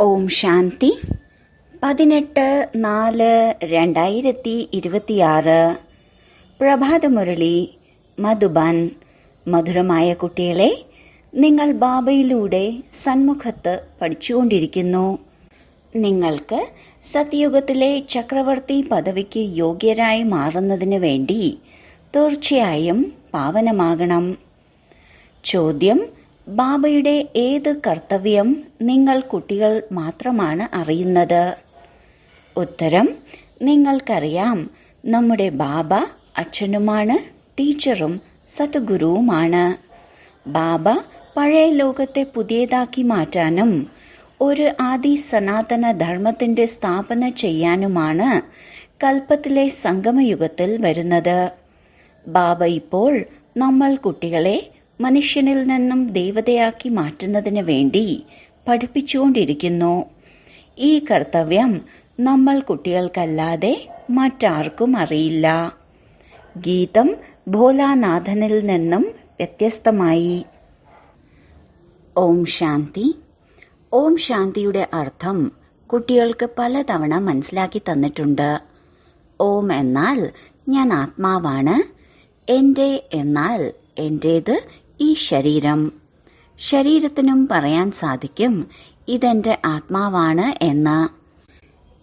ഓം ശാന്തി. 18/4/2026 പ്രഭാതമുരളി മധുബൻ. മധുരമായ കുട്ടികളെ, നിങ്ങൾ ബാബയിലൂടെ സന്മുഖത്ത് പഠിച്ചുകൊണ്ടിരിക്കുന്നു. നിങ്ങൾക്ക് സത്യയുഗത്തിലെ ചക്രവർത്തി പദവിക്ക് യോഗ്യരായി മാറുന്നതിന് വേണ്ടി തീർച്ചയായും പാവനമാകണം. ചോദ്യം: ബാബയുടെ ഏത് കർത്തവ്യം നിങ്ങൾ കുട്ടികൾ മാത്രമാണ് അറിയുന്നത്? ഉത്തരം: നിങ്ങൾക്കറിയാം, നമ്മുടെ ബാബ അച്ഛനുമാണ്, ടീച്ചറും സദ്ഗുരുവുമാണ്. ബാബ പഴയ ലോകത്തെ പുതിയതാക്കി മാറ്റാനും ഒരു ആദി സനാതന ധർമ്മത്തിന്റെ സ്ഥാപന ചെയ്യാനുമാണ് കൽപ്പത്തിലെ സംഗമയുഗത്തിൽ വരുന്നത്. ബാബ ഇപ്പോൾ നമ്മൾ കുട്ടികളെ മനുഷ്യനിൽ നിന്നും ദേവതയാക്കി മാറ്റുന്നതിന് വേണ്ടി പഠിപ്പിച്ചുകൊണ്ടിരിക്കുന്നു. ഈ കർത്തവ്യം നമ്മൾ കുട്ടികൾക്കല്ലാതെ മറ്റാർക്കും അറിയില്ല. ഗീതം ഭോലാനാഥനിൽ നിന്നും വ്യത്യസ്തമായി. ഓം ശാന്തി. ഓം ശാന്തിയുടെ അർത്ഥം കുട്ടികൾക്ക് പലതവണ മനസ്സിലാക്കി തന്നിട്ടുണ്ട്. ഓം എന്നാൽ ഞാൻ ആത്മാവാണ്, എൻ്റെ എന്നാൽ എൻ്റേത് ഈ ശരീരം. ശരീരത്തിനും പറയാൻ സാധിക്കും ഇതെന്റെ ആത്മാവാണ് എന്ന്.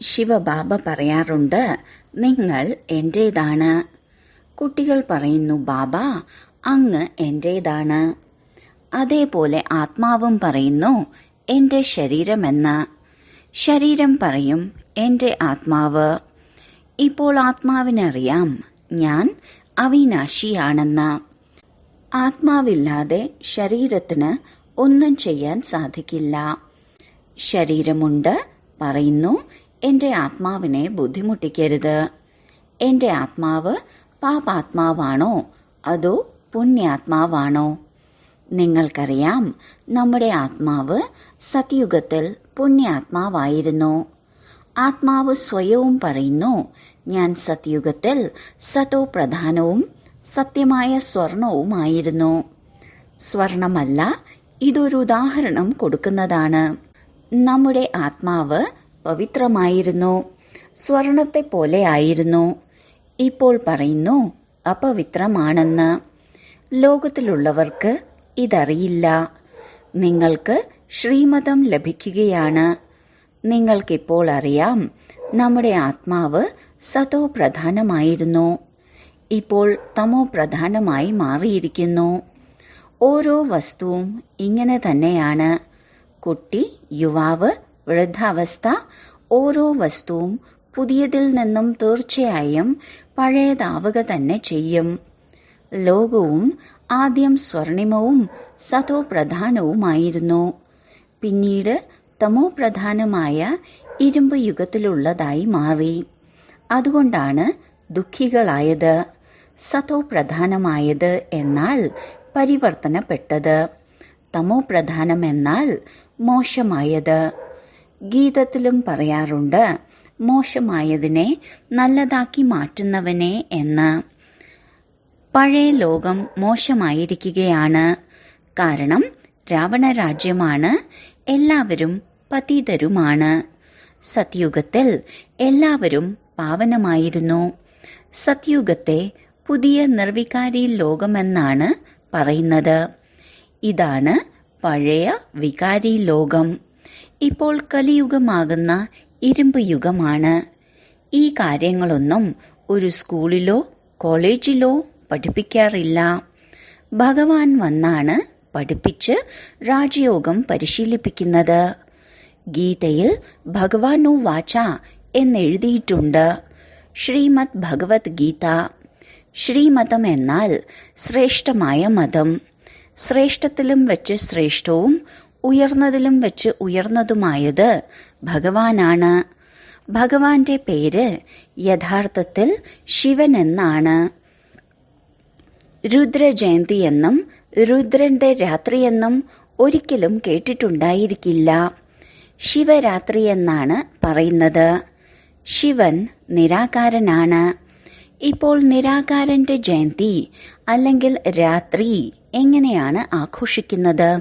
ശിവബാബ പറയാറുണ്ട്, നിങ്ങൾ എന്റേതാണ്. കുട്ടികൾ പറയുന്നു, ബാബ അങ്ങ് എന്റേതാണ്. അതേപോലെ ആത്മാവും പറയുന്നു എന്റെ ശരീരമെന്ന്. ശരീരം പറയും എന്റെ ആത്മാവ്. ഇപ്പോൾ ആത്മാവിനറിയാം ഞാൻ അവിനാശിയാണെന്ന്. ആത്മാവില്ലാതെ ശരീരത്തിന് ഒന്നും ചെയ്യാൻ സാധിക്കില്ല. ശരീരമുണ്ട്, പറയുന്നു എന്റെ ആത്മാവിനെ ബുദ്ധിമുട്ടിക്കരുത്. എന്റെ ആത്മാവ് പാപാത്മാവാണോ അതോ പുണ്യാത്മാവാണോ? നിങ്ങൾക്കറിയാം, നമ്മുടെ ആത്മാവ് സത്യുഗത്തിൽ പുണ്യാത്മാവായിരുന്നു. ആത്മാവ് സ്വയവും പറയുന്നു, ഞാൻ സത്യുഗത്തിൽ സതോ പ്രധാനവും സത്യമായ സ്വർണവുമായിരുന്നു. സ്വർണമല്ല, ഇതൊരു ഉദാഹരണം കൊടുക്കുന്നതാണ്. നമ്മുടെ ആത്മാവ് പവിത്രമായിരുന്നു, സ്വർണത്തെ പോലെ ആയിരുന്നു. ഇപ്പോൾ പറയുന്നു അപവിത്രമാണെന്ന്. ലോകത്തിലുള്ളവർക്ക് ഇതറിയില്ല. നിങ്ങൾക്ക് ശ്രീമതം ലഭിക്കുകയാണ്. നിങ്ങൾക്കിപ്പോൾ അറിയാം, നമ്മുടെ ആത്മാവ് സതോ പ്രധാനമായിരുന്നു, ഇപ്പോൾ തമോ പ്രധാനമായി മാറിയിരിക്കുന്നു. ഓരോ വസ്തുവും ഇങ്ങനെ തന്നെയാണ്. കുട്ടി, യുവാവ്, വൃദ്ധാവസ്ഥ, ഓരോ വസ്തുവും പുതിയതിൽ നിന്നും തീർച്ചയായും പഴയതാവുക തന്നെ ചെയ്യും. ലോകവും ആദ്യം സ്വർണിമവും സതോ പ്രധാനവുമായിരുന്നു. പിന്നീട് തമോ പ്രധാനമായ ഇരുമ്പ് യുഗത്തിലുള്ളതായി മാറി. അതുകൊണ്ടാണ് ദുഃഖികളായത്. സതോ പ്രധാനമായത് എന്നാൽ പരിവർത്തനപ്പെട്ടത്, തമോ പ്രധാനം എന്നാൽ മോശമായത്. ഗീതത്തിലും പറയാറുണ്ട്, മോശമായതിനെ നല്ലതാക്കി മാറ്റുന്നവനെ എന്ന്. പഴയ ലോകം മോശമായിരിക്കുകയാണ്. കാരണം രാവണരാജ്യമാണ്, എല്ലാവരും പതീതരുമാണ്. സത്യുഗത്തിൽ എല്ലാവരും പാവനമായിരുന്നു. സത്യുഗത്തെ പുതിയ നിർവികാരി ലോകമെന്നാണ് പറയുന്നത്. ഇതാണ് പഴയ വികാരി ലോകം. ഇപ്പോൾ കലിയുഗമാകുന്ന ഇരുമ്പ് യുഗമാണ്. ഈ കാര്യങ്ങളൊന്നും ഒരു സ്കൂളിലോ കോളേജിലോ പഠിപ്പിക്കാറില്ല. ഭഗവാൻ വന്നാണ് പഠിപ്പിച്ച് രാജയോഗം പരിശീലിപ്പിക്കുന്നത്. ഗീതയിൽ ഭഗവാനു വാച എന്നെഴുതിയിട്ടുണ്ട്. ശ്രീമദ് ഭഗവത്ഗീത. ശ്രീമതം എന്നാൽ ശ്രേഷ്ഠമായ മതം. ശ്രേഷ്ഠത്തിലും വെച്ച് ശ്രേഷ്ഠവും ഉയർന്നതിലും വെച്ച് ഉയർന്നതുമായത് ഭഗവാനാണ്. ഭഗവാന്റെ പേര് യഥാർത്ഥത്തിൽ ശിവൻ എന്നാണ്. രുദ്രജയന്തി എന്നും രുദ്രന്റെ രാത്രിയെന്നും ഒരിക്കലും കേട്ടിട്ടുണ്ടായിരിക്കില്ല. ശിവരാത്രി എന്നാണ് പറയുന്നത്. ശിവൻ നിരാകാരനാണ്. ഇപ്പോൾ നിരാകാരന്റെ ജയന്തി അല്ലെങ്കിൽ രാത്രി എങ്ങനെയാണ് ആഘോഷിക്കുന്നത്?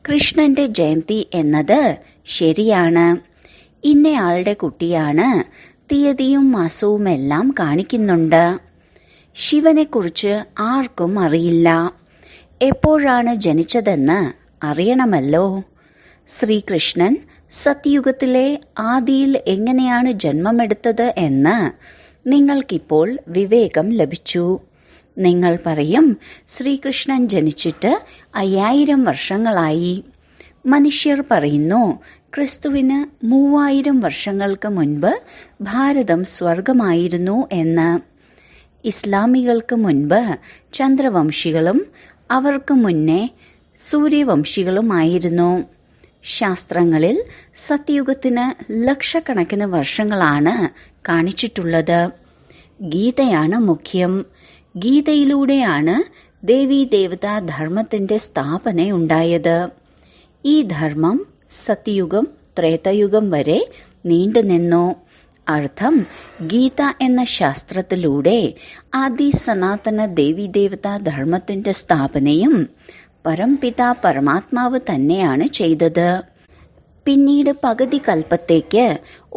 കൃഷ്ണന്റെ ജയന്തി എന്നത് ശരിയാണ്, ഇന്നയാളുടെ കുട്ടിയാണ്, തീയതിയും മാസവുമെല്ലാം കാണിക്കുന്നുണ്ട്. ശിവനെക്കുറിച്ച് ആർക്കും അറിയില്ല. എപ്പോഴാണ് ജനിച്ചതെന്ന് അറിയണമല്ലോ. ശ്രീകൃഷ്ണൻ സത്യുഗത്തിലെ ആദിയിൽ എങ്ങനെയാണ് ജന്മമെടുത്തത് എന്ന് നിങ്ങൾക്കിപ്പോൾ വിവേകം ലഭിച്ചു. നിങ്ങൾ പറയും, ശ്രീകൃഷ്ണൻ ജനിച്ചിട്ട് 5000 വർഷങ്ങളായി. മനുഷ്യർ പറയുന്നു, ക്രിസ്തുവിന് 3000 വർഷങ്ങൾക്ക് മുൻപ് ഭാരതം സ്വർഗമായിരുന്നു എന്ന്. ഇസ്ലാമികൾക്ക് മുൻപ് ചന്ദ്രവംശികളും അവർക്ക് മുന്നേ സൂര്യവംശികളുമായിരുന്നു. ശാസ്ത്രങ്ങളിൽ സത്യുഗത്തിന് ലക്ഷക്കണക്കിന് വർഷങ്ങളാണ് കാണിച്ചിട്ടുള്ളത്. ഗീതയാണ് മുഖ്യം. ഗീതയിലൂടെയാണ് ദേവീദേവതാ ധർമ്മത്തിന്റെ സ്ഥാപനയുണ്ടായത്. ഈ ധർമ്മം സത്യയുഗം ത്രേതയുഗം വരെ നീണ്ടുനിന്നു. അർത്ഥം, ഗീത എന്ന ശാസ്ത്രത്തിലൂടെ ആദി സനാതന ദേവീദേവതാ ധർമ്മത്തിന്റെ സ്ഥാപനയും പരംപിത പരമാത്മാവ് തന്നെയാണ് ചെയ്തത്. പിന്നീട് പകുതി കൽപ്പത്തേക്ക്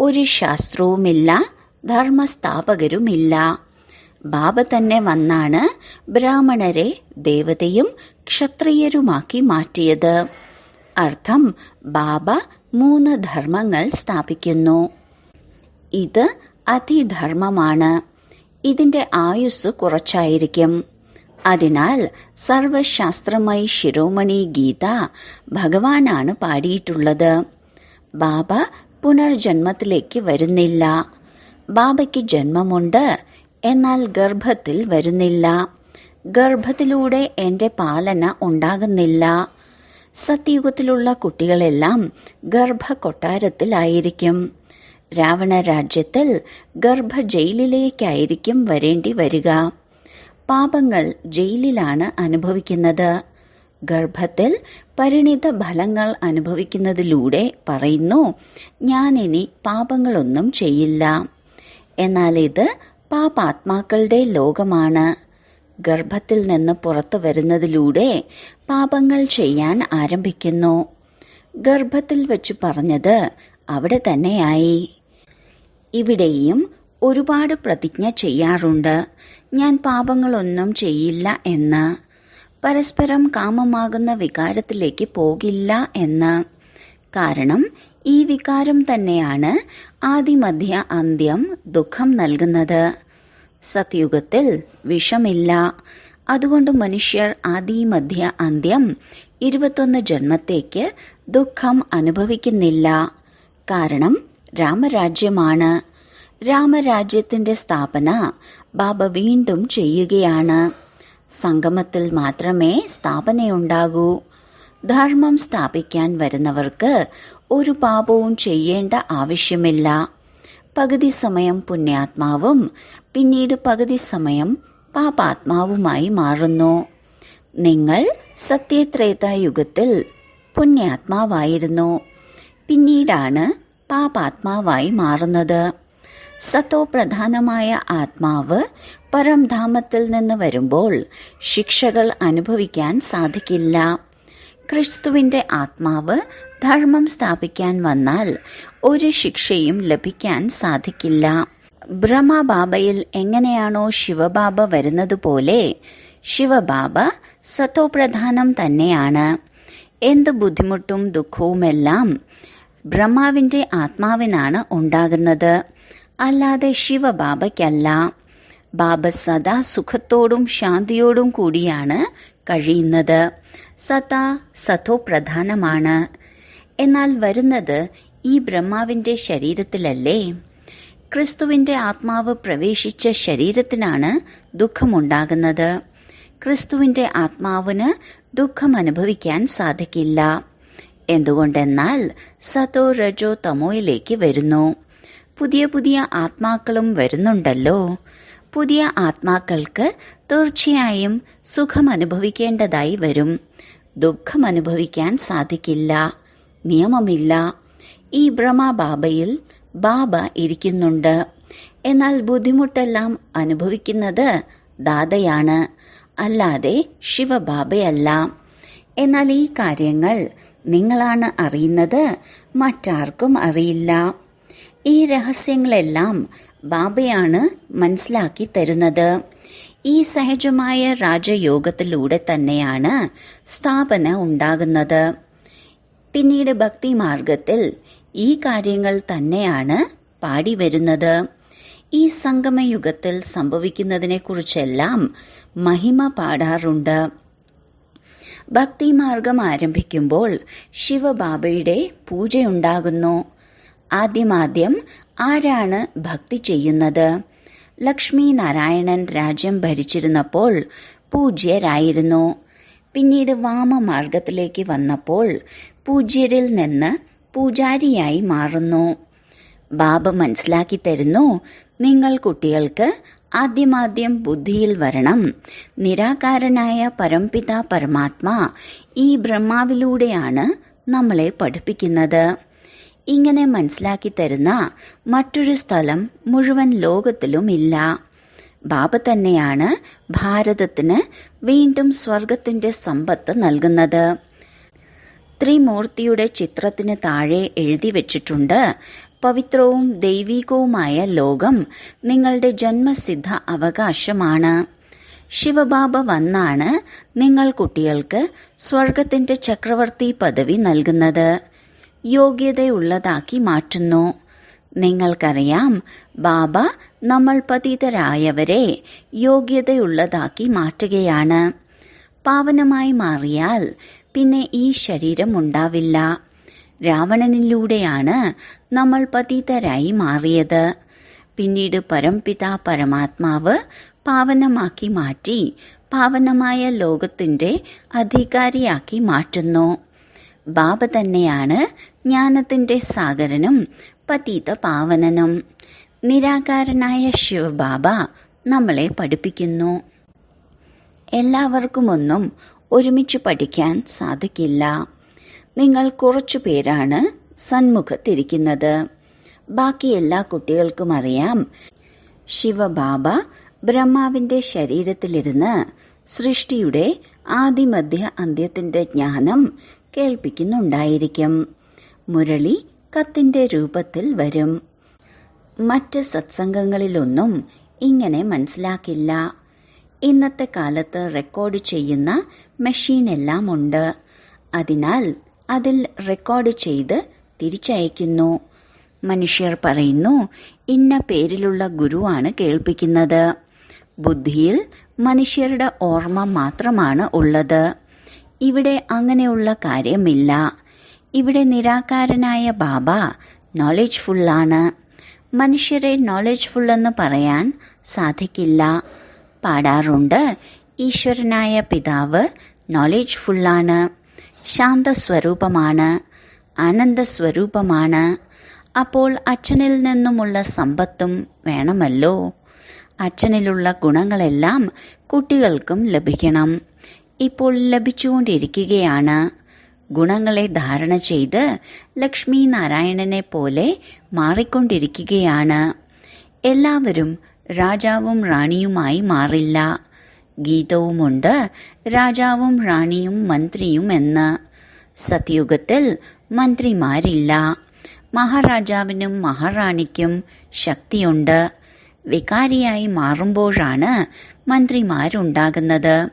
ഒരു ശാസ്ത്രവുമില്ല, ധർമ്മസ്ഥാപകരുമില്ല. ബാബ തന്നെ വന്നാണ് ബ്രാഹ്മണരെ ദേവതയും ക്ഷത്രിയരുമാക്കി മാറ്റിയത്. അർത്ഥം, ബാബ 3 ധർമ്മങ്ങൾ സ്ഥാപിക്കുന്നു. ഇത് അതിധർമ്മമാണ്. ഇതിന്റെ ആയുസ് കുറച്ചായിരിക്കും. അതിനാൽ സർവശാസ്ത്രമായി ശിരോമണി ഗീത ഭഗവാനാണ് പാടിയിട്ടുള്ളത്. ബാബ പുനർജന്മത്തിലേക്ക് വരുന്നില്ല. ബാബയ്ക്ക് ജന്മമുണ്ട്, എന്നാൽ ഗർഭത്തിൽ വരുന്നില്ല. ഗർഭത്തിലൂടെ എന്റെ പാലന ഉണ്ടാകുന്നില്ല. സത്യയുഗത്തിലുള്ള കുട്ടികളെല്ലാം ഗർഭകൊട്ടാരത്തിലായിരിക്കും. രാവണ രാജ്യത്തിൽ ഗർഭ ജയിലിലേക്കായിരിക്കും വരേണ്ടി വരിക. പാപങ്ങൾ ജയിലിലാണ് അനുഭവിക്കുന്നത്. ഗർഭത്തിൽ പരിണിത ഫലങ്ങൾ അനുഭവിക്കുന്നതിലൂടെ പറയുന്നു, ഞാനിനി പാപങ്ങളൊന്നും ചെയ്യില്ല. എന്നാൽ ഇത് പാപാത്മാക്കളുടെ ലോകമാണ്. ഗർഭത്തിൽ നിന്ന് പുറത്തു വരുന്നതിലൂടെ പാപങ്ങൾ ചെയ്യാൻ ആരംഭിക്കുന്നു. ഗർഭത്തിൽ വെച്ച് പറഞ്ഞത് അവിടെ തന്നെയായി. ഇവിടെയും ഒരുപാട് പ്രതിജ്ഞ ചെയ്യാറുണ്ട്, ഞാൻ പാപങ്ങളൊന്നും ചെയ്യില്ല എന്ന്. പരസ്പരം കാമമാകുന്ന വികാരത്തിലേക്ക് പോകില്ല എന്ന്. കാരണം ഈ വികാരം തന്നെയാണ് ആദിമധ്യ അന്ത്യം ദുഃഖം നൽകുന്നത്. സത്യുഗത്തിൽ വിഷമില്ല. അതുകൊണ്ട് മനുഷ്യർ ആദിമധ്യ അന്ത്യം 21 ജന്മത്തേക്ക് ദുഃഖം അനുഭവിക്കുന്നില്ല. കാരണം രാമരാജ്യമാണ്. രാമരാജ്യത്തിന്റെ സ്ഥാപന ബാബ വീണ്ടും ചെയ്യുകയാണ്. സംഗമത്തിൽ മാത്രമേ സ്ഥാപനയുണ്ടാകൂ. ധർമ്മം സ്ഥാപിക്കാൻ വരുന്നവർക്ക് ഒരു പാപവും ചെയ്യേണ്ട ആവശ്യമില്ല. പകുതി സമയം പുണ്യാത്മാവും പിന്നീട് പകുതി സമയം പാപാത്മാവുമായി മാറുന്നു. നിങ്ങൾ സത്യത്രേതായുഗത്തിൽ പുണ്യാത്മാവായിരുന്നു, പിന്നീടാണ് പാപാത്മാവായി മാറുന്നത്. സത്തോ പ്രധാനമായ ആത്മാവ് പരംധാമത്തിൽ നിന്ന് വരുമ്പോൾ ശിക്ഷകൾ അനുഭവിക്കാൻ സാധിക്കില്ല. ക്രിസ്തുവിന്റെ ആത്മാവ് ധർമ്മം സ്ഥാപിക്കാൻ വന്നാൽ ഒരു ശിക്ഷയും ലഭിക്കാൻ സാധിക്കില്ല. ബ്രഹ്മബാബയിൽ എങ്ങനെയാണോ ശിവബാബ വരുന്നതുപോലെ ശിവബാബ സത്തോപ്രധാനം തന്നെയാണ്. എന്ത് ബുദ്ധിമുട്ടും ദുഃഖവുമെല്ലാം ബ്രഹ്മാവിന്റെ ആത്മാവിനാണ് ഉണ്ടാകുന്നത്, അല്ലാതെ ശിവബാബയ്ക്കല്ല. ബാബ സദാ സുഖത്തോടും ശാന്തിയോടും കൂടിയാണ് കഴിയുന്നത്. സദാ സത്തോപ്രധാനമാണ്. എന്നാൽ വരുന്നത് ഈ ബ്രഹ്മാവിന്റെ ശരീരത്തിലല്ലേ? ക്രിസ്തുവിന്റെ ആത്മാവ് പ്രവേശിച്ച ശരീരത്തിനാണ് ദുഃഖമുണ്ടാകുന്നത്. ക്രിസ്തുവിന്റെ ആത്മാവിന് ദുഃഖം അനുഭവിക്കാൻ സാധിക്കില്ല. എന്തുകൊണ്ടെന്നാൽ സതോ രജോ തമോയിലേക്ക് വരുന്നു. പുതിയ പുതിയ ആത്മാക്കളും വരുന്നുണ്ടല്ലോ. പുതിയ ആത്മാക്കൾക്ക് തീർച്ചയായും സുഖം അനുഭവിക്കേണ്ടതായി വരും. ദുഃഖം അനുഭവിക്കാൻ സാധിക്കില്ല. നിയമമില്ല. ഈ ബ്രഹ്മബാബയിൽ ബാബ ഇരിക്കുന്നുണ്ട്. എന്നാൽ ബുദ്ധിമുട്ടെല്ലാം അനുഭവിക്കുന്നത് ദാതയാണ്, അല്ലാതെ ശിവബാബയല്ല. എന്നാൽ ഈ കാര്യങ്ങൾ നിങ്ങളാണ് അറിയുന്നത്, മറ്റാർക്കും അറിയില്ല. ഈ രഹസ്യങ്ങളെല്ലാം ബാബയാണ് മനസ്സിലാക്കി തരുന്നത്. ഈ സഹജമായ രാജയോഗത്തിലൂടെ തന്നെയാണ് സ്ഥാപന ഉണ്ടാകുന്നത്. പിന്നീട് ഭക്തി മാർഗത്തിൽ ഈ കാര്യങ്ങൾ തന്നെയാണ് പാടി വരുന്നത്. ഈ സംഗമയുഗത്തിൽ സംഭവിക്കുന്നതിനെക്കുറിച്ചെല്ലാം മഹിമ പാടാറുണ്ട്. ഭക്തിമാർഗം ആരംഭിക്കുമ്പോൾ ശിവബാബയുടെ പൂജയുണ്ടാകുന്നു. ആദ്യമാദ്യം ആരാണ് ഭക്തി ചെയ്യുന്നത്? ലക്ഷ്മി നാരായണൻ രാജ്യം ഭരിച്ചിരുന്നപ്പോൾ പൂജ്യരായിരുന്നു. പിന്നീട് വാമമാർഗത്തിലേക്ക് വന്നപ്പോൾ പൂജ്യരിൽ നിന്ന് പൂജാരിയായി മാറുന്നു. ബാബ മനസ്സിലാക്കി തരുന്നു, നിങ്ങൾ കുട്ടികൾക്ക് ആദ്യമാദ്യം ബുദ്ധിയിൽ വരണം. നിരാകാരനായ പരംപിത പരമാത്മാ ഈ ബ്രഹ്മാവിലൂടെയാണ് നമ്മളെ പഠിപ്പിക്കുന്നത്. ഇങ്ങനെ മനസ്സിലാക്കി തരുന്ന മറ്റൊരു സ്ഥലം മുഴുവൻ ലോകത്തിലും ഇല്ല. ബാബ തന്നെയാണ് ഭാരതത്തിന് വീണ്ടും സ്വർഗത്തിന്റെ സമ്പത്ത് നൽകുന്നത്. ത്രിമൂർത്തിയുടെ ചിത്രത്തിന് താഴെ എഴുതി വെച്ചിട്ടുണ്ട്, പവിത്രവും ദൈവികവുമായ ലോകം നിങ്ങളുടെ ജന്മസിദ്ധ അവകാശമാണ്. ശിവബാബ വന്നാണ് നിങ്ങൾ കുട്ടികൾക്ക് സ്വർഗത്തിന്റെ ചക്രവർത്തി പദവി നൽകുന്നത്, യോഗ്യതയുള്ളതാക്കി മാറ്റുന്നു. നിങ്ങൾക്കറിയാം, ബാബ നമ്മൾ പതിതരായവരെ യോഗ്യതയുള്ളതാക്കി മാറ്റുകയാണ്. പാവനമായി മാറിയാൽ പിന്നെ ഈ ശരീരം ഉണ്ടാവില്ല. രാവണനിലൂടെയാണ് നമ്മൾ പതിതരായി മാറിയത്. പിന്നീട് പരംപിത പരമാത്മാവ് പാവനമാക്കി മാറ്റി പാവനമായ ലോകത്തിന്റെ അധികാരിയാക്കി മാറ്റുന്നു. ബാബ തന്നെയാണ് ജ്ഞാനത്തിന്റെ സാഗരനും പതിത പാവനനും. നിരാകാരനായ ശിവബാബ നമ്മളെ പഠിപ്പിക്കുന്നു. എല്ലാവർക്കുമൊന്നും ഒരുമിച്ച് പഠിക്കാൻ സാധിക്കില്ല. നിങ്ങൾ കുറച്ചു പേരാണ് സന്മുഖത്തിരിക്കുന്നത്. ബാക്കി എല്ലാ കുട്ടികൾക്കും അറിയാം, ശിവബാബ ബ്രഹ്മാവിന്റെ ശരീരത്തിലിരുന്ന് സൃഷ്ടിയുടെ ആദിമധ്യ അന്ത്യത്തിന്റെ ജ്ഞാനം കേൾപ്പിക്കുന്നുണ്ടായിരിക്കും. മുരളി കത്തിന്റെ രൂപത്തിൽ വരും. മറ്റ് സത്സംഗങ്ങളിലൊന്നും ഇങ്ങനെ മനസ്സിലാക്കില്ല. ഇന്നത്തെ കാലത്ത് റെക്കോർഡ് ചെയ്യുന്ന മെഷീനെല്ലാം ഉണ്ട്. അതിനാൽ അതിൽ റെക്കോർഡ് ചെയ്ത് തിരിച്ചയക്കുന്നു. മനുഷ്യർ പറയുന്നു, ഇന്ന പേരിലുള്ള ഗുരുവാണ് കേൾപ്പിക്കുന്നത്. ബുദ്ധിയിൽ മനുഷ്യരുടെ ഓർമ്മ മാത്രമാണ് ഉള്ളത്. ഇവിടെ അങ്ങനെയുള്ള കാര്യമില്ല. ഇവിടെ നിരാകാരനായ ബാബ നോളജ്ഫുള്ളാണ്. മനുഷ്യരെ നോളജ്ഫുൾ എന്ന് പറയാൻ സാധിക്കില്ല. പാടാറുണ്ട്, ഈശ്വരനായ പിതാവ് നോളജ്ഫുള്ളാണ്, ശാന്തസ്വരൂപമാണ്, ആനന്ദസ്വരൂപമാണ്. അപ്പോൾ അച്ഛനിൽ നിന്നുമുള്ള സമ്പത്തും വേണമല്ലോ. അച്ഛനിലുള്ള ഗുണങ്ങളെല്ലാം കുട്ടികൾക്കും ലഭിക്കണം. ഇപ്പോൾ ലഭിച്ചുകൊണ്ടിരിക്കുകയാണ്. ഗുണങ്ങളെ ധാരണ ചെയ്ത് ലക്ഷ്മി നാരായണനെ പോലെ മാറിക്കൊണ്ടിരിക്കുകയാണ്. എല്ലാവരും രാജാവും റാണിയുമായി മാറില്ല. ഗീതവുമുണ്ട്, രാജാവും റാണിയും മന്ത്രിയും എന്ന്. സത്യുഗത്തിൽ മന്ത്രിമാരില്ല. മഹാരാജാവിനും മഹാറാണിക്കും ശക്തിയുണ്ട്. വികാരിയായി മാറുമ്പോഴാണ് മന്ത്രിമാരുണ്ടാകുന്നത്.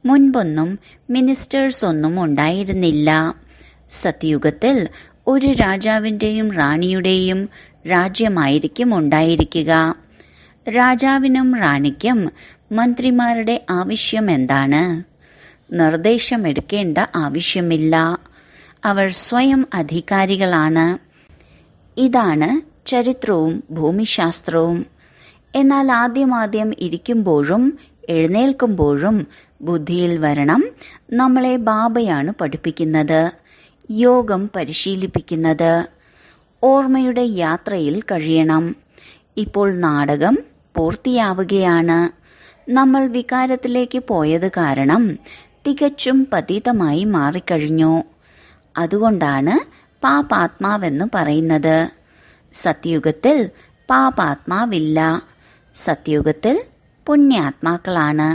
മുൻപൊന്നും മിനിസ്റ്റേഴ്സ് ഒന്നും ഉണ്ടായിരുന്നില്ല. സത്യുഗത്തിൽ ഒരു രാജാവിൻ്റെയും റാണിയുടെയും രാജ്യമായിരിക്കും ഉണ്ടായിരിക്കുക. രാജാവിനും റാണിക്കും മന്ത്രിമാരുടെ ആവശ്യം എന്താണ്? നിർദ്ദേശമെടുക്കേണ്ട ആവശ്യമില്ല. അവർ സ്വയം അധികാരികളാണ്. ഇതാണ് ചരിത്രവും ഭൂമിശാസ്ത്രവും. എന്നാൽ ആദ്യമാദ്യം ഇരിക്കുമ്പോഴും എഴുന്നേൽക്കുമ്പോഴും ബുദ്ധിയിൽ വരണം, നമ്മളെ ബാബയാണ് പഠിപ്പിക്കുന്നത്, യോഗം പരിശീലിപ്പിക്കുന്നത്. ഓർമ്മയുടെ യാത്രയിൽ കഴിയണം. ഇപ്പോൾ നാടകം പൂർത്തിയാവുകയാണ്. നമ്മൾ വികാരത്തിലേക്ക് പോയത് കാരണം തികച്ചും പതീതമായി മാറിക്കഴിഞ്ഞു. അതുകൊണ്ടാണ് പാപാത്മാവെന്ന് പറയുന്നത്. സത്യുഗത്തിൽ പാപാത്മാവില്ല. സത്യുഗത്തിൽ പുണ്യാത്മാക്കളാണ്.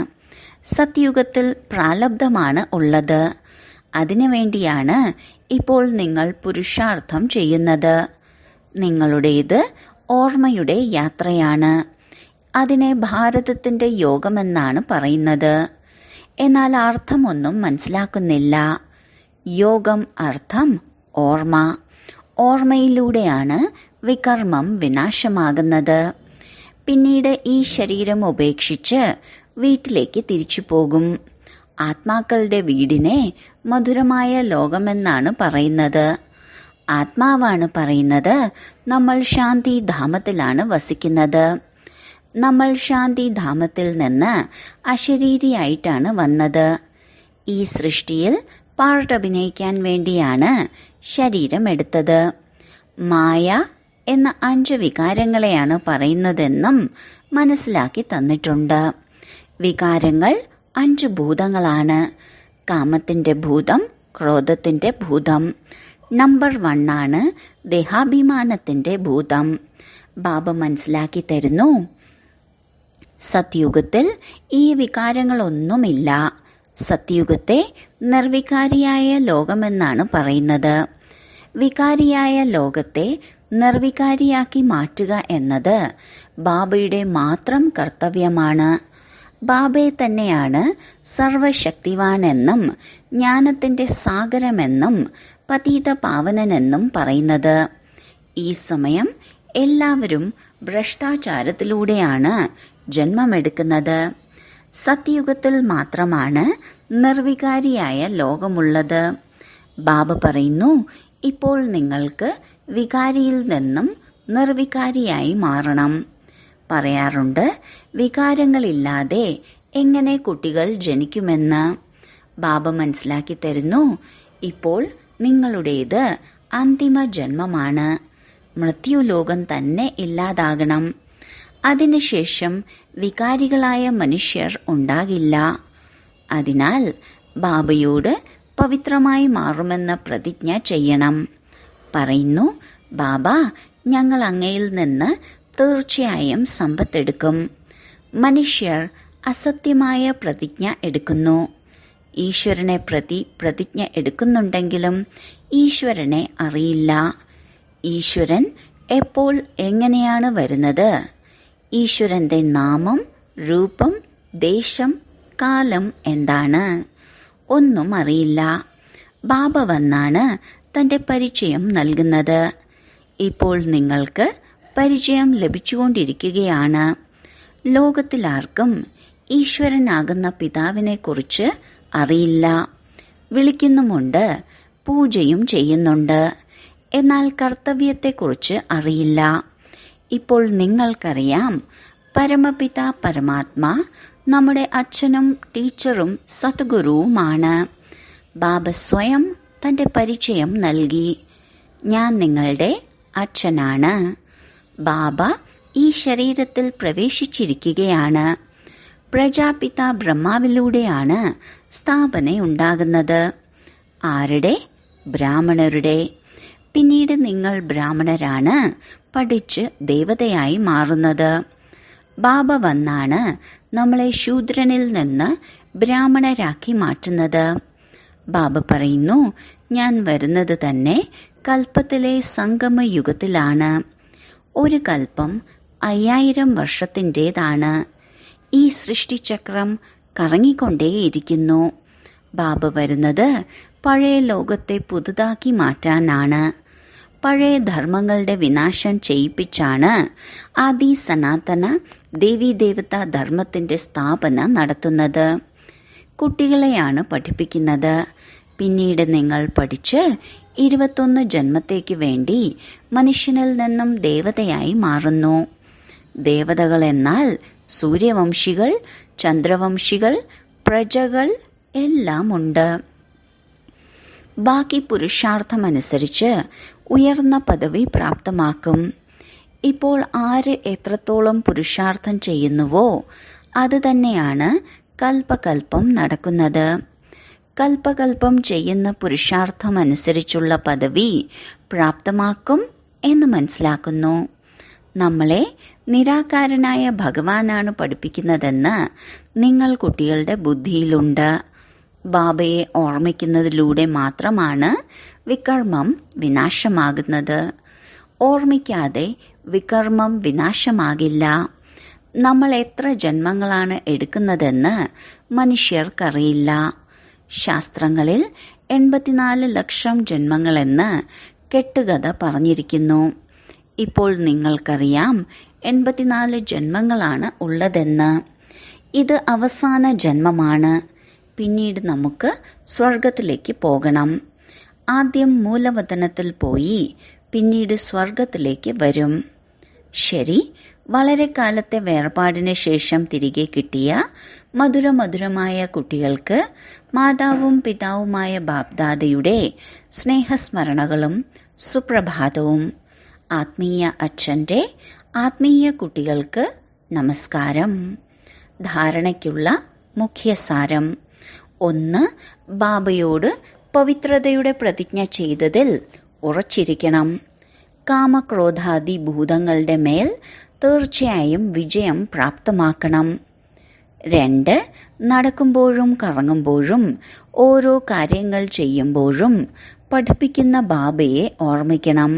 സത്യുഗത്തിൽ പ്രാലബ്ധമാണ് ഉള്ളത്. അതിനുവേണ്ടിയാണ് ഇപ്പോൾ നിങ്ങൾ പുരുഷാർത്ഥം ചെയ്യുന്നത്. നിങ്ങളുടേത് ഓർമ്മയുടെ യാത്രയാണ്. അതിനെ ഭാരതത്തിന്റെ യോഗമെന്നാണ് പറയുന്നത്. എന്നാൽ അർത്ഥമൊന്നും മനസ്സിലാക്കുന്നില്ല. യോഗം അർത്ഥം ഓർമ്മ. ഓർമ്മയിലൂടെയാണ് വികർമ്മം വിനാശമാകുന്നത്. പിന്നീട് ഈ ശരീരം ഉപേക്ഷിച്ച് വീട്ടിലേക്ക് തിരിച്ചു പോകും. ആത്മാക്കളുടെ വീടിനെ മധുരമായ ലോകമെന്നാണ് പറയുന്നത്. ആത്മാവാണ് പറയുന്നത് നമ്മൾ ശാന്തിധാമത്തിലാണ് വസിക്കുന്നത്. നമ്മൾ ശാന്തിധാമത്തിൽ നിന്ന് അശരീരിയായിട്ടാണ് വന്നത്. ഈ സൃഷ്ടിയിൽ പാർട്ടഭിനയിക്കാൻ വേണ്ടിയാണ് ശരീരമെടുത്തത്. മായ എന്ന 5 വികാരങ്ങളെയാണ് പറയുന്നതെന്നും മനസ്സിലാക്കി തന്നിട്ടുണ്ട്. വികാരങ്ങൾ 5 ഭൂതങ്ങളാണ്. കാമത്തിന്റെ ഭൂതം, ക്രോധത്തിന്റെ ഭൂതം. നമ്പർ 1 ആണ് ദേഹാഭിമാനത്തിന്റെ ഭൂതം. ബാബ മനസ്സിലാക്കി തരുന്നു, സത്യുഗത്തിൽ ഈ വികാരങ്ങളൊന്നുമില്ല. സത്യുഗത്തെ നിർവികാരിയായ ലോകമെന്നാണ് പറയുന്നത്. വികാരിയായ ലോകത്തെ നിർവികാരിയാക്കി മാറ്റുക എന്നത് ബാബയുടെ മാത്രം കർത്തവ്യമാണ്. ബാബയെ തന്നെയാണ് സർവശക്തിവാനെന്നും ജ്ഞാനത്തിന്റെ സാഗരമെന്നും പതീത പാവനനെന്നും പറയുന്നത്. ഈ സമയം എല്ലാവരും ഭ്രഷ്ടാചാരത്തിലൂടെയാണ് ജന്മമെടുക്കുന്നത്. സത്യുഗത്തിൽ മാത്രമാണ് നിർവികാരിയായ ലോകമുള്ളത്. ബാബ പറയുന്നു, ഇപ്പോൾ നിങ്ങൾക്ക് വികാരിയിൽ നിന്നും നിർവികാരിയായി മാറണം. പറയാറുണ്ട്, വികാരങ്ങളില്ലാതെ എങ്ങനെ കുട്ടികൾ ജനിക്കുമെന്ന്. ബാബ മനസ്സിലാക്കി തരുന്നു, ഇപ്പോൾ നിങ്ങളുടേത് അന്തിമ ജന്മമാണ്. മൃത്യുലോകം തന്നെ ഇല്ലാതാകണം. അതിനുശേഷം വികാരികളായ മനുഷ്യർ ഉണ്ടാകില്ല. അതിനാൽ ബാബയോട് പവിത്രമായി മാറുമെന്ന പ്രതിജ്ഞ ചെയ്യണം. പറയുന്നു, ബാബ, ഞങ്ങൾ അങ്ങയിൽ നിന്ന് തീർച്ചയായും സമ്പത്തെടുക്കും. മനുഷ്യർ അസത്യമായ പ്രതിജ്ഞ എടുക്കുന്നു. ഈശ്വരനെ പ്രതി പ്രതിജ്ഞ എടുക്കുന്നുണ്ടെങ്കിലും ഈശ്വരനെ അറിയില്ല. ഈശ്വരൻ എപ്പോൾ എങ്ങനെയാണ് വരുന്നത്? ഈശ്വരന്റെ നാമം, രൂപം, ദേശം, കാലം എന്താണ്? ഒന്നും അറിയില്ല. ബാബ വന്നാണ് തന്റെ പരിചയം നൽകുന്നത്. ഇപ്പോൾ നിങ്ങൾക്ക് പരിചയം ലഭിച്ചുകൊണ്ടിരിക്കുകയാണ്. ലോകത്തിലാർക്കും ഈശ്വരനാകുന്ന പിതാവിനെക്കുറിച്ച് അറിയില്ല. വിളിക്കുന്നുമുണ്ട്, പൂജയും ചെയ്യുന്നുണ്ട്. എന്നാൽ കർത്തവ്യത്തെക്കുറിച്ച് അറിയില്ല. ഇപ്പോൾ നിങ്ങൾക്കറിയാം, പരമപിത പരമാത്മാ നമ്മുടെ അച്ഛനും ടീച്ചറും സദ്ഗുരുവുമാണ്. ബാബ സ്വയം തന്റെ പരിചയം നൽകി. ഞാൻ നിങ്ങളുടെ അച്ഛനാണ്. ബാബ ഈ ശരീരത്തിൽ പ്രവേശിച്ചിരിക്കുകയാണ്. പ്രജാപിത ബ്രഹ്മാവിലൂടെയാണ് സ്ഥാപന ഉണ്ടാകുന്നത്. ആരുടെ? ബ്രാഹ്മണരുടെ. പിന്നീട് നിങ്ങൾ ബ്രാഹ്മണരാണ് പഠിച്ച് ദേവതയായി മാറുന്നത്. ബാബ വന്നാണ് നമ്മളെ ശൂദ്രനിൽ നിന്ന് ബ്രാഹ്മണരാക്കി മാറ്റുന്നത്. ബാബ പറയുന്നു, ഞാൻ വരുന്നത് തന്നെ കൽപ്പത്തിലെ സംഗമയുഗത്തിലാണ്. ഒരു കൽപ്പം 5000 വർഷത്തിൻ്റെതാണ്. ഈ സൃഷ്ടിചക്രം കറങ്ങിക്കൊണ്ടേയിരിക്കുന്നു. ബാബ വരുന്നത് പഴയ ലോകത്തെ പുതുതാക്കി മാറ്റാനാണ്. പഴയ ധർമ്മങ്ങളുടെ വിനാശം ചെയ്യിപ്പിച്ചാണ് ആദി സനാതന ദേവീദേവതാ ധർമ്മത്തിന്റെ സ്ഥാപന നടത്തുന്നത്. കുട്ടികളെയാണ് പഠിപ്പിക്കുന്നത്. പിന്നീട് നിങ്ങൾ പഠിച്ച് 21 ജന്മത്തേക്ക് വേണ്ടി മനുഷ്യനിൽ നിന്നും ദേവതയായി മാറുന്നു. ദേവതകൾ എന്നാൽ സൂര്യവംശികൾ, ചന്ദ്രവംശികൾ, പ്രജകൾ എല്ലാം ഉണ്ട്. ബാക്കി പുരുഷാർത്ഥമനുസരിച്ച് ഉയർന്ന പദവി പ്രാപ്തമാക്കും. ഇപ്പോൾ ആര് എത്രത്തോളം പുരുഷാർത്ഥം ചെയ്യുന്നുവോ അത് തന്നെയാണ് കൽപ്പകൽപ്പം നടക്കുന്നത്. കൽപ്പകൽപ്പം ചെയ്യുന്ന പുരുഷാർത്ഥമനുസരിച്ചുള്ള പദവി പ്രാപ്തമാക്കും എന്ന് മനസ്സിലാക്കുന്നു. നമ്മളെ നിരാകാരനായ ഭഗവാനാണ് പഠിപ്പിക്കുന്നതെന്ന് നിങ്ങൾ കുട്ടികളുടെ ബുദ്ധിയിലുണ്ട്. ബാബയെ ഓർമ്മിക്കുന്നതിലൂടെ മാത്രമാണ് വികർമ്മം വിനാശമാകുന്നത്. ഓർമ്മിക്കാതെ വികർമ്മം വിനാശമാകില്ല. നമ്മൾ എത്ര ജന്മങ്ങളാണ് എടുക്കുന്നതെന്ന് മനുഷ്യർക്കറിയില്ല. ശാസ്ത്രങ്ങളിൽ 84 ലക്ഷം ജന്മങ്ങളെന്ന് കെട്ടുകഥ പറഞ്ഞിരിക്കുന്നു. ഇപ്പോൾ നിങ്ങൾക്കറിയാം 84 ജന്മങ്ങളാണ് ഉള്ളതെന്ന്. ഇത് അവസാന ജന്മമാണ്. പിന്നീട് നമുക്ക് സ്വർഗത്തിലേക്ക് പോകണം. ആദ്യം മൂലവതനത്തിൽ പോയി പിന്നീട് സ്വർഗത്തിലേക്ക് വരും. ശരി, വളരെ കാലത്തെ വേർപാടിന് ശേഷം തിരികെ കിട്ടിയ മധുരമധുരമായ കുട്ടികൾക്ക് മാതാവും പിതാവുമായ ബാപ്ദാദയുടെ സ്നേഹസ്മരണകളും സുപ്രഭാതവും. ആത്മീയ അച്ഛൻ്റെ ആത്മീയ കുട്ടികൾക്ക് നമസ്കാരം. ധാരണയ്ക്കുള്ള മുഖ്യസാരം: 1. ബാബയോട് പവിത്രതയുടെ പ്രതിജ്ഞ ചെയ്തതിൽ ഉറച്ചിരിക്കണം. കാമക്രോധാദി ഭൂതങ്ങളുടെ മേൽ തീർച്ചയായും വിജയം പ്രാപ്തമാക്കണം. 2. നടക്കുമ്പോഴും കറങ്ങുമ്പോഴും ഓരോ കാര്യങ്ങൾ ചെയ്യുമ്പോഴും പഠിപ്പിക്കുന്ന ബാബയെ ഓർമ്മിക്കണം.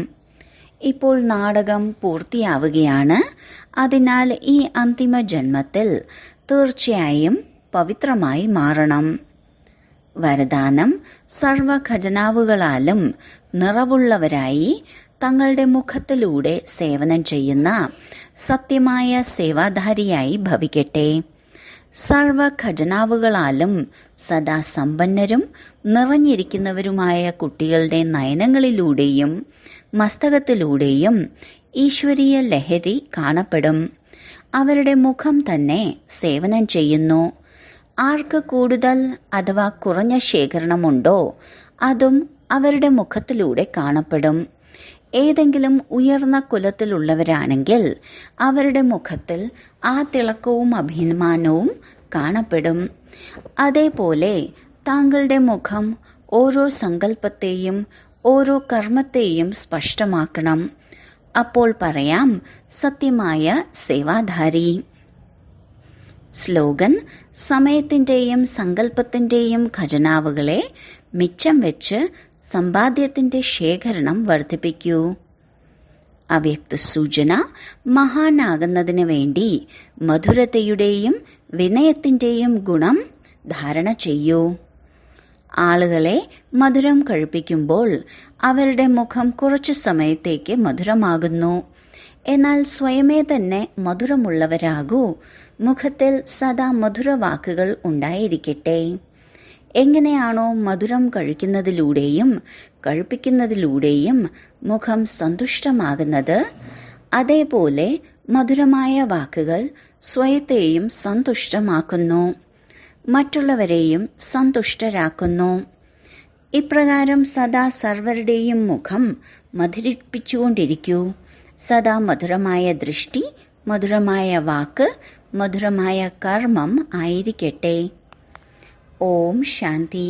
ഇപ്പോൾ നാടകം പൂർത്തിയാവുകയാണ്. അതിനാൽ ഈ അന്തിമ ജന്മത്തിൽ തീർച്ചയായും പവിത്രമായി മാറണം. വരദാനം: സർവ ഖജനാവുകളാലും നിറവുള്ളവരായി തങ്ങളുടെ മുഖത്തിലൂടെ സേവനം ചെയ്യുന്ന സത്യമായ സേവാധാരിയായി ഭവിക്കട്ടെ. സർവ ഖജനാവുകളാലും സദാ സമ്പന്നരും നിറഞ്ഞിരിക്കുന്നവരുമായ കുട്ടികളുടെ നയനങ്ങളിലൂടെയും മസ്തകത്തിലൂടെയും ഈശ്വരീയ ലഹരി കാണപ്പെടും. അവരുടെ മുഖം തന്നെ സേവനം ചെയ്യുന്നു. ആർക്ക് കൂടുതൽ അഥവാ കുറഞ്ഞ ശേഖരണമുണ്ടോ അതും അവരുടെ മുഖത്തിലൂടെ കാണപ്പെടും. ഏതെങ്കിലും ഉയർന്ന കുലത്തിലുള്ളവരാണെങ്കിൽ അവരുടെ മുഖത്തിൽ ആ തിളക്കവും അഭിമാനവും കാണപ്പെടും. അതേപോലെ താങ്കളുടെ മുഖം ഓരോ സങ്കല്പത്തെയും ഓരോ കർമ്മത്തെയും സ്പഷ്ടമാക്കണം. അപ്പോൾ പറയാം, സത്യമായ സേവാധാരി. സ്ലോഗൻ: സമയത്തിൻ്റെയും സങ്കല്പത്തിൻ്റെയും ഖജനാവുകളെ മിച്ചം വെച്ച് സമ്പാദ്യത്തിൻ്റെ ശേഖരണം വർദ്ധിപ്പിക്കൂ. അവ്യക്ത സൂചന: മഹാനാകുന്നതിന് വേണ്ടി മധുരതയുടെയും വിനയത്തിൻ്റെയും ഗുണം ധാരണ ചെയ്യൂ. ആളുകളെ മധുരം കഴിപ്പിക്കുമ്പോൾ അവരുടെ മുഖം കുറച്ചു സമയത്തേക്ക് മധുരമാകുന്നു. എന്നാൽ സ്വയമേ തന്നെ മധുരമുള്ളവരാകൂ. മുഖത്തിൽ സദാ മധുരവാക്കുകൾ ഉണ്ടായിരിക്കട്ടെ. എങ്ങനെയാണോ മധുരം കഴിക്കുന്നതിലൂടെയും കഴിപ്പിക്കുന്നതിലൂടെയും മുഖം സന്തുഷ്ടമാകുന്നത്, അതേപോലെ മധുരമായ വാക്കുകൾ സ്വയത്തെയും സന്തുഷ്ടമാക്കുന്നു, മറ്റുള്ളവരെയും സന്തുഷ്ടരാക്കുന്നു. ഇപ്രകാരം സദാ സർവരുടെയും മുഖം മധുരിപ്പിച്ചുകൊണ്ടിരിക്കൂ. സദാ മധുരമായ ദൃഷ്ടി, മധുരമായ വാക്ക്, മധുരമായ കർമ്മം ആയിരിക്കട്ടെ. ഓം ശാന്തി.